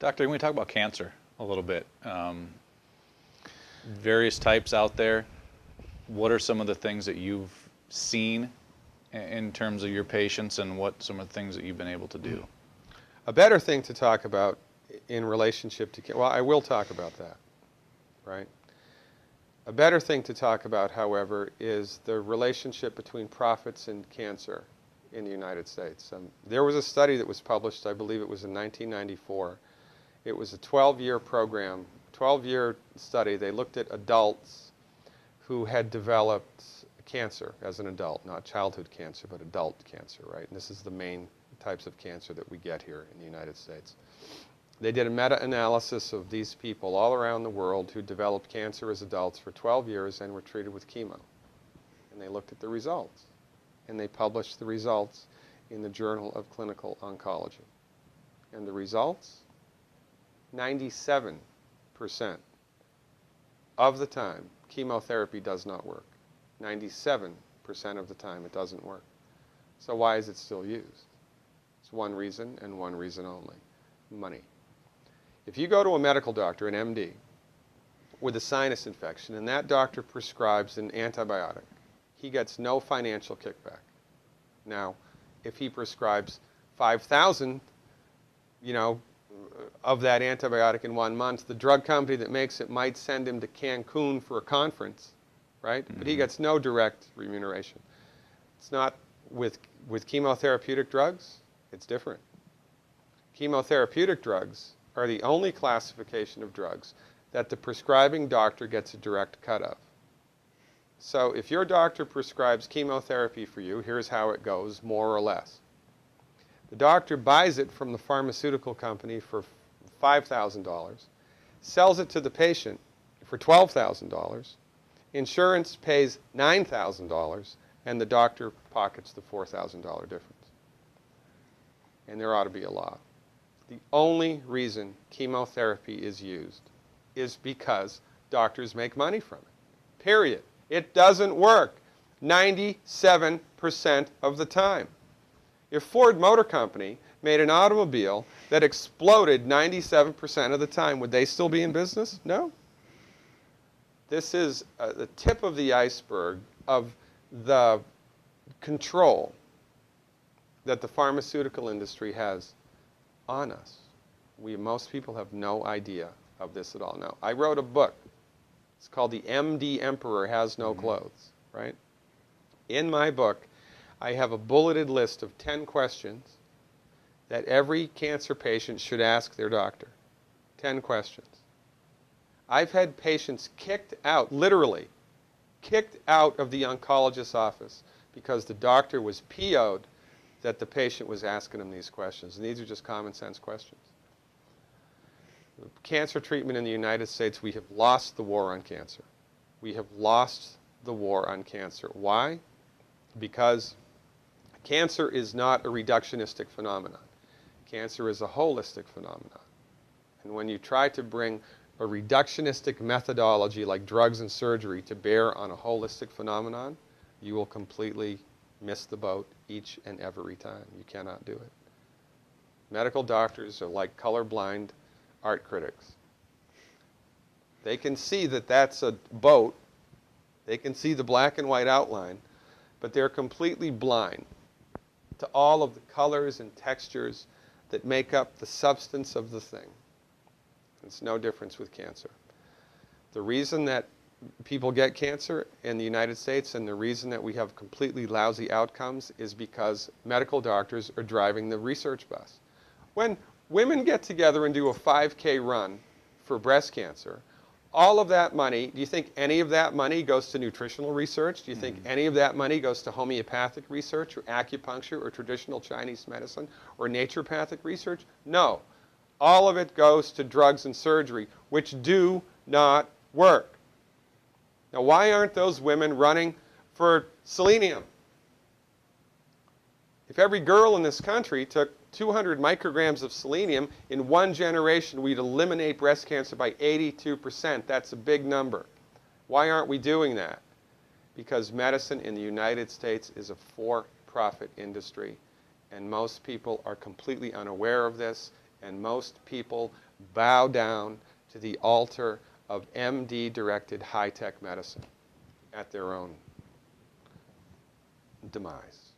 Doctor, can we talk about cancer a little bit? Various types out there. What are some of the things that you've seen in terms of your patients, and what some of the things that you've been able to do? A better thing to talk about in relationship to, well, I will talk about that, right? A better thing to talk about, however, is the relationship between profits and cancer in the United States. There was a study that was published, I believe it was in 1994. It was a 12-year program, 12-year study. They looked at adults who had developed cancer as an adult, not childhood cancer, but adult cancer, right? And this is the main types of cancer that we get here in the United States. They did a meta-analysis of these people all around the world who developed cancer as adults for 12 years and were treated with chemo. And they looked at the results. And they published the results in the Journal of Clinical Oncology. And the results? 97% of the time, chemotherapy does not work. 97% of the time, it doesn't work. So why is it still used? It's one reason and one reason only: money. If you go to a medical doctor, an MD, with a sinus infection, and that doctor prescribes an antibiotic, he gets no financial kickback. Now, if he prescribes 5,000, of that antibiotic in 1 month, the drug company that makes it might send him to Cancun for a conference, right? Mm-hmm. But he gets no direct remuneration. It's not with chemotherapeutic drugs. It's different. Chemotherapeutic drugs are the only classification of drugs that the prescribing doctor gets a direct cut of. So if your doctor prescribes chemotherapy for you, here's how it goes, more or less. The doctor buys it from the pharmaceutical company for $5,000, sells it to the patient for $12,000, insurance pays $9,000, and the doctor pockets the $4,000 difference. And there ought to be a law. The only reason chemotherapy is used is because doctors make money from it. Period. It doesn't work 97% of the time. If Ford Motor Company made an automobile that exploded 97% of the time, would they still be in business? No. This is the tip of the iceberg of the control that the pharmaceutical industry has on us. Most people have no idea of this at all. Now, I wrote a book. It's called The MD Emperor Has No Clothes, right? In my book, I have a bulleted list of 10 questions that every cancer patient should ask their doctor. 10 questions. I've had patients kicked out, literally, kicked out of the oncologist's office because the doctor was PO'd that the patient was asking him these questions. And these are just common sense questions. Cancer treatment in the United States, we have lost the war on cancer. We have lost the war on cancer. Why? Because cancer is not a reductionistic phenomenon. Cancer is a holistic phenomenon. And when you try to bring a reductionistic methodology like drugs and surgery to bear on a holistic phenomenon, you will completely miss the boat each and every time. You cannot do it. Medical doctors are like colorblind art critics. They can see that that's a boat. They can see the black and white outline, but they're completely blind to all of the colors and textures that make up the substance of the thing. It's no difference with cancer. The reason that people get cancer in the United States and the reason that we have completely lousy outcomes is because medical doctors are driving the research bus. When women get together and do a 5K run for breast cancer, all of that money, do you think any of that money goes to nutritional research? Do you think any of that money goes to homeopathic research or acupuncture or traditional Chinese medicine or naturopathic research? No. All of it goes to drugs and surgery, which do not work. Now, why aren't those women running for selenium? If every girl in this country took 200 micrograms of selenium, in one generation we'd eliminate breast cancer by 82%. That's a big number. Why aren't we doing that? Because medicine in the United States is a for-profit industry, and most people are completely unaware of this, And most people bow down to the altar of MD-directed high-tech medicine at their own demise.